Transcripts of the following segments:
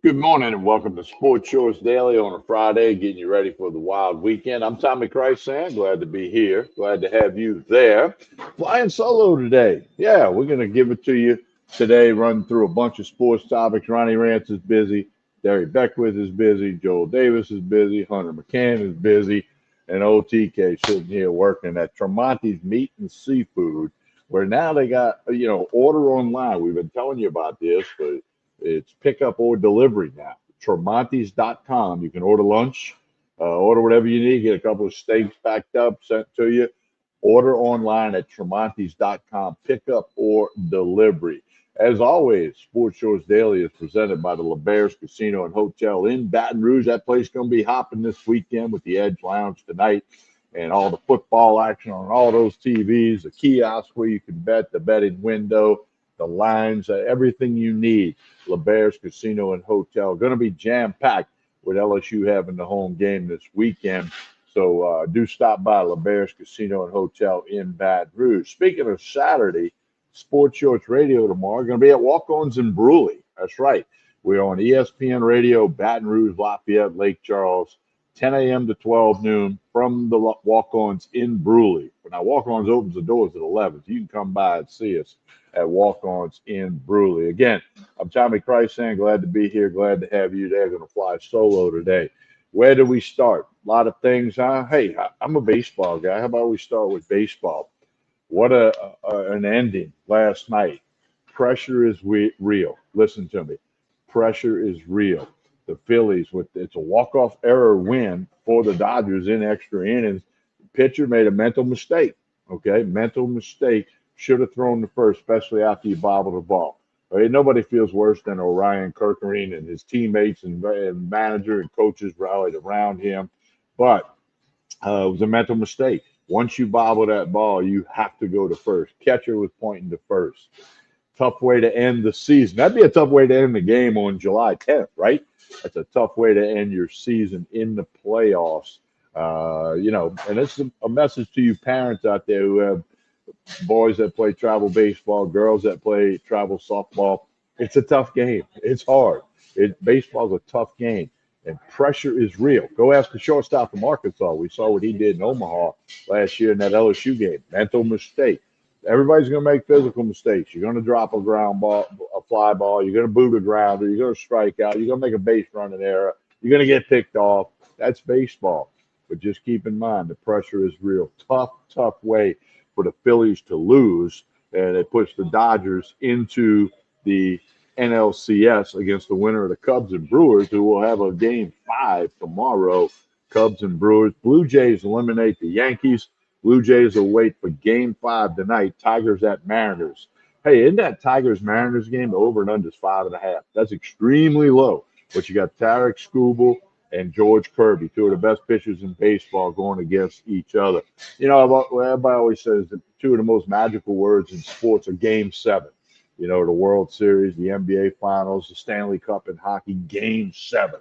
Good morning and welcome to Sports Shorts Daily on a Friday, getting you ready for the wild weekend. I'm Tommy Christ-San, glad to be here. Glad to have you there. Flying solo today. Yeah, we're going to give it to you today, run through a bunch of sports topics. Ronnie Rance is busy. Derek Beckwith is busy. Joel Davis is busy. Hunter McCann is busy. And OTK sitting here working at Tremonti's Meat and Seafood, where now they got, order online. We've been telling you about this, but it's pickup or delivery now. Tremontes.com. You can order lunch, order whatever you need, get a couple of steaks packed up, sent to you. Order online at Tremontes.com, pickup or delivery. As always, Sports Shorts Daily is presented by the LeBears Casino and Hotel in Baton Rouge. That place going to be hopping this weekend with the Edge Lounge tonight and all the football action on all those TVs, the kiosk where you can bet, the betting window, the lines, everything you need. LeBears Casino and Hotel. Going to be jam-packed with LSU having the home game this weekend. So do stop by LeBears Casino and Hotel in Baton Rouge. Speaking of Saturday, Sports Shorts Radio tomorrow. Going to be at Walk-Ons in Brewley. That's right. We're on ESPN Radio, Baton Rouge, Lafayette, Lake Charles, 10 a.m. to 12 noon from the Walk-Ons in Brewley. Now, Walk-Ons opens the doors at 11, so you can come by and see us at Walk-Ons in Brewley. Again, I'm Tommy Christ-San. Glad to be here. Glad to have you there. Going to fly solo today. Where do we start? A lot of things, huh? Hey, I'm a baseball guy. How about we start with baseball? What an ending last night. Pressure is real. Listen to me. Pressure is real. The Phillies, it's a walk-off error win for the Dodgers in extra innings. The pitcher made a mental mistake. Okay, mental mistake. Should have thrown the first, especially after you bobbled the ball. Right? Nobody feels worse than Orion Kirkering and his teammates and manager and coaches rallied around him. But it was a mental mistake. Once you bobble that ball, you have to go to first. Catcher was pointing to first. Tough way to end the season. That'd be a tough way to end the game on July 10th, right? That's a tough way to end your season in the playoffs. And it's a message to you parents out there who have boys that play travel baseball, girls that play travel softball. It's a tough game. It's hard. Baseball's a tough game, and pressure is real. Go ask the shortstop from Arkansas. We saw what he did in Omaha last year in that LSU game. Mental mistake. Everybody's going to make physical mistakes. You're going to drop a ground ball, a fly ball. You're going to boot a grounder. You're going to strike out. You're going to make a base running error. You're going to get picked off. That's baseball. But just keep in mind, the pressure is real. Tough way for the Phillies to lose, and it puts the Dodgers into the NLCS against the winner of the Cubs and Brewers, who will have a game 5 tomorrow. Cubs and Brewers. Blue Jays eliminate the Yankees. Blue Jays will wait for game 5 tonight. Tigers at Mariners. Hey, in that Tigers-Mariners game, the over and under is 5.5. That's extremely low. But you got Tarek Skubal and George Kirby, two of the best pitchers in baseball, going against each other. Everybody always says that two of the most magical words in sports are Game 7. The World Series, the NBA Finals, the Stanley Cup in hockey, Game 7.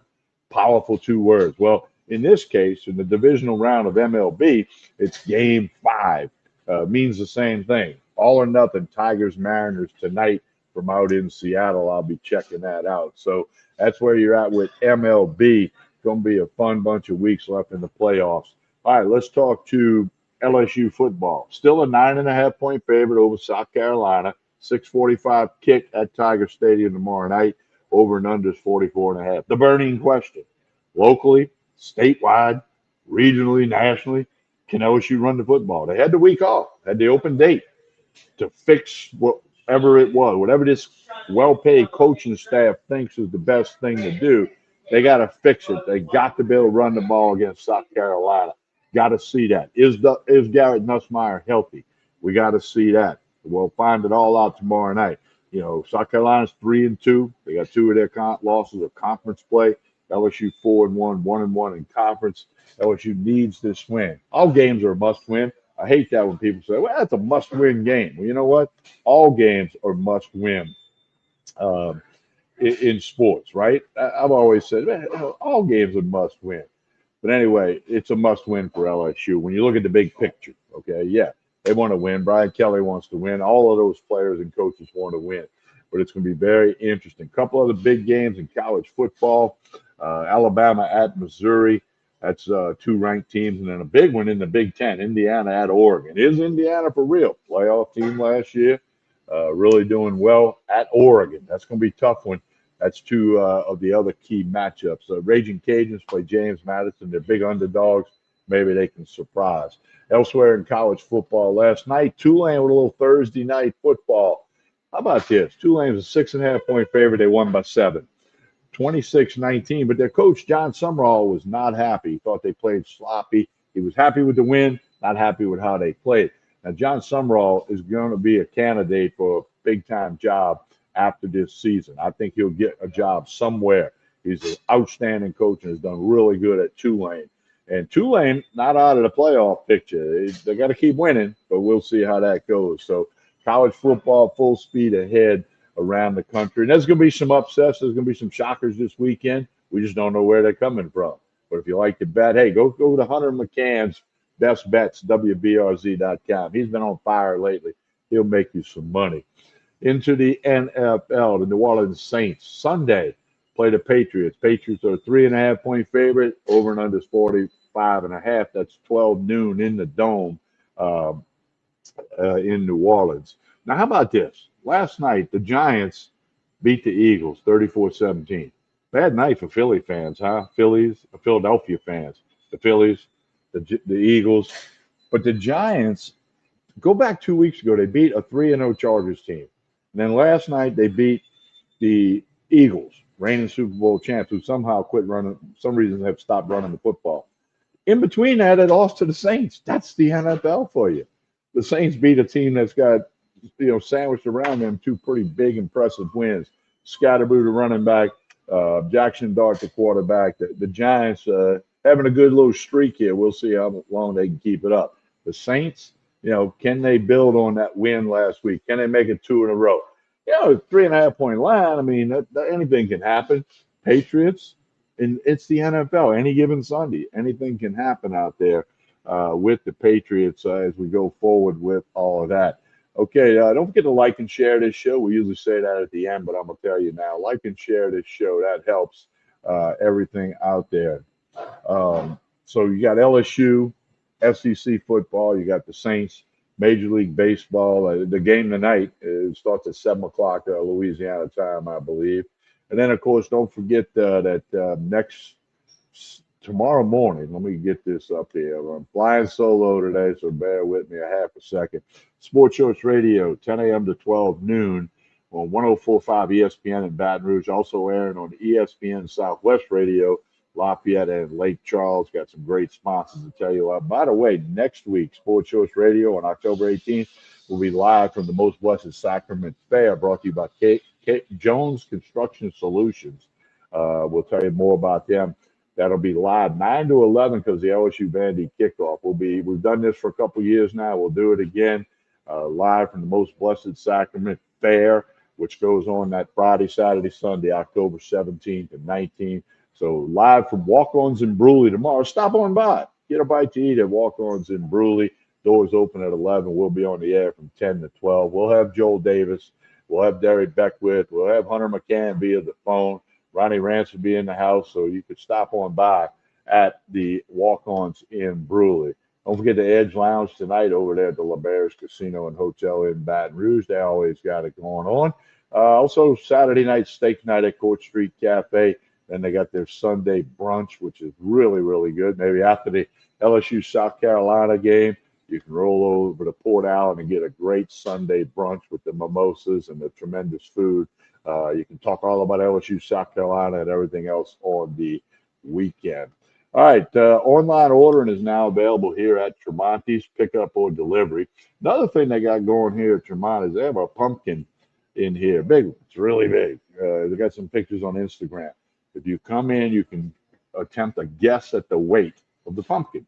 Powerful 2 words. Well, in this case, in the divisional round of MLB, it's Game 5. Means the same thing. All or nothing, Tigers, Mariners tonight from out in Seattle. I'll be checking that out. So that's where you're at with MLB. Going to be a fun bunch of weeks left in the playoffs. All right, let's talk to LSU football. Still a 9.5-point favorite over South Carolina. 6:45 kick at Tiger Stadium tomorrow night. Over and under is 44.5. The burning question: locally, statewide, regionally, nationally, can LSU run the football? They had the week off, had the open date to fix whatever it was, whatever this well-paid coaching staff thinks is the best thing to do. They got to fix it. They got to be able to run the ball against South Carolina. Got to see that. Is Garrett Nussmeier healthy? We got to see that. We'll find it all out tomorrow night. South Carolina's 3-2. They got 2 of their losses of conference play. LSU 4-1, 1-1 in conference. LSU needs this win. All games are a must-win. I hate that when people say, well, that's a must-win game. Well, you know what? All games are must-win in sports, right? I've always said, man, all games are must-win. But anyway, it's a must-win for LSU. When you look at the big picture, okay, yeah, they want to win. Brian Kelly wants to win. All of those players and coaches want to win. but it's going to be very interesting. A couple other big games in college football. Alabama at Missouri. That's two ranked teams. And then a big one in the Big Ten, Indiana at Oregon. Is Indiana for real? Playoff team last year. Really doing well at Oregon. That's going to be a tough one. That's two of the other key matchups. Raging Cajuns play James Madison. They're big underdogs. Maybe they can surprise. Elsewhere in college football last night, Tulane with a little Thursday night football. How about this? Tulane was a 6.5-point favorite. They won by 7. 26-19, but their coach, John Sumrall, was not happy. He thought they played sloppy. He was happy with the win, not happy with how they played. Now, John Sumrall is going to be a candidate for a big-time job after this season. I think he'll get a job somewhere. He's an outstanding coach and has done really good at Tulane. And Tulane, not out of the playoff picture. They got to keep winning, but we'll see how that goes. So college football full speed ahead around the country. And there's going to be some upsets. There's going to be some shockers this weekend. We just don't know where they're coming from. But if you like to bet, hey, go to Hunter McCann's Best Bets, WBRZ.com. He's been on fire lately. He'll make you some money. Into the NFL, the New Orleans Saints. Sunday, play the Patriots. Patriots are a 3.5-point favorite. Over and under is 45.5. That's 12 noon in the Dome in New Orleans. Now, how about this? Last night, the Giants beat the Eagles 34-17. Bad night for Philly fans, huh? Philadelphia fans. The Phillies, the Eagles. But the Giants, go back 2 weeks ago, they beat a 3-0 Chargers team. And then last night, they beat the Eagles, reigning Super Bowl champs, who somehow quit running, some reason have stopped running the football. In between that, they lost to the Saints. That's the NFL for you. The Saints beat a team that's got, sandwiched around them two pretty big, impressive wins. Scatterboot, the running back, Jackson Dart, the quarterback. The Giants having a good little streak here. We'll see how long they can keep it up. The Saints, can they build on that win last week? Can they make it 2 in a row? 3.5-point line. I mean, anything can happen. Patriots, and it's the NFL. Any given Sunday, anything can happen out there with the Patriots as we go forward with all of that. Okay, don't forget to like and share this show. We usually say that at the end, but I'm going to tell you now, like and share this show. That helps everything out there. So you got LSU, SEC football. You got the Saints, Major League Baseball. The game tonight starts at 7 o'clock Louisiana time, I believe. And then, of course, don't forget that tomorrow morning, let me get this up here. I'm flying solo today, so bear with me a half a second. Sports Choice Radio, 10 a.m. to 12 noon on 104.5 ESPN in Baton Rouge. Also airing on ESPN Southwest Radio, Lafayette and Lake Charles. Got some great sponsors to tell you about. By the way, next week, Sports Choice Radio on October 18th will be live from the Most Blessed Sacrament Fair, brought to you by Kate Jones Construction Solutions. We'll tell you more about them. That'll be live 9 to 11 because the LSU Vandy kickoff we've done this for a couple years now. We'll do it again live from the Most Blessed Sacrament Fair, which goes on that Friday, Saturday, Sunday, October 17th and 19th. So live from Walk-Ons in Bruley tomorrow. Stop on by. Get a bite to eat at Walk-Ons in Bruley. Doors open at 11. We'll be on the air from 10 to 12. We'll have Joel Davis. We'll have Derek Beckwith. We'll have Hunter McCann via the phone. Ronnie Rance will be in the house, so you could stop on by at the Walk-Ons in Bruley. Don't forget the Edge Lounge tonight over there at the LeBares Casino and Hotel in Baton Rouge. They always got it going on. Also, Saturday night steak night at Court Street Cafe. Then they got their Sunday brunch, which is really, really good. Maybe after the LSU South Carolina game, you can roll over to Port Allen and get a great Sunday brunch with the mimosas and the tremendous food. You can talk all about LSU, South Carolina, and everything else on the weekend. All right, online ordering is now available here at Tremonti's, pickup or delivery. Another thing they got going here at Tremont is they have a pumpkin in here. Big one. It's really big. They got some pictures on Instagram. If you come in, you can attempt a guess at the weight of the pumpkin.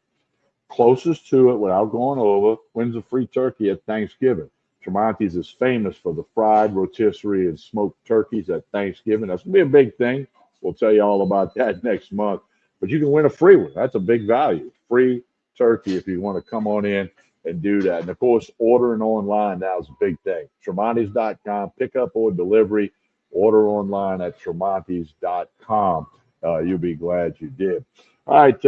Closest to it without going over wins a free turkey at Thanksgiving. Tremonti's is famous for the fried rotisserie and smoked turkeys at Thanksgiving. That's going to be a big thing. We'll tell you all about that next month. But you can win a free one. That's a big value. Free turkey if you want to come on in and do that. And of course, ordering online now is a big thing. Tremontis.com, pickup or delivery. Order online at Tremontis.com. You'll be glad you did. All right,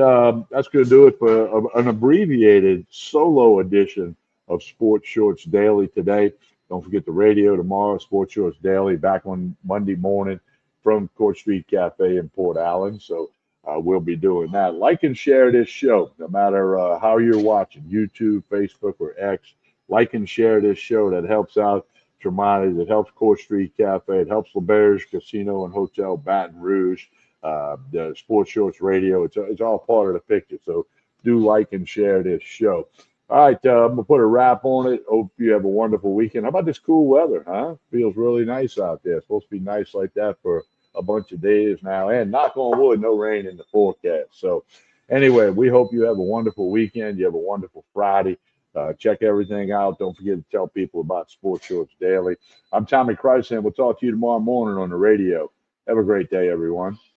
that's going to do it for an abbreviated solo edition of Sports Shorts Daily today. Don't forget the radio tomorrow, Sports Shorts Daily, back on Monday morning from Court Street Cafe in Port Allen. So we'll be doing that. Like and share this show, no matter how you're watching, YouTube, Facebook, or X. Like and share this show. That helps out Tremontis. It helps Court Street Cafe. It helps LeBear's Casino and Hotel Baton Rouge. The Sports Shorts Radio. It's all part of the picture. So do like and share this show. All right, I'm going to put a wrap on it. Hope you have a wonderful weekend. How about this cool weather, huh? Feels really nice out there. It's supposed to be nice like that for a bunch of days now. And knock on wood, no rain in the forecast. So anyway, we hope you have a wonderful weekend. You have a wonderful Friday. Check everything out. Don't forget to tell people about Sports Shorts Daily. I'm Tommy Christ, and we'll talk to you tomorrow morning on the radio. Have a great day, everyone.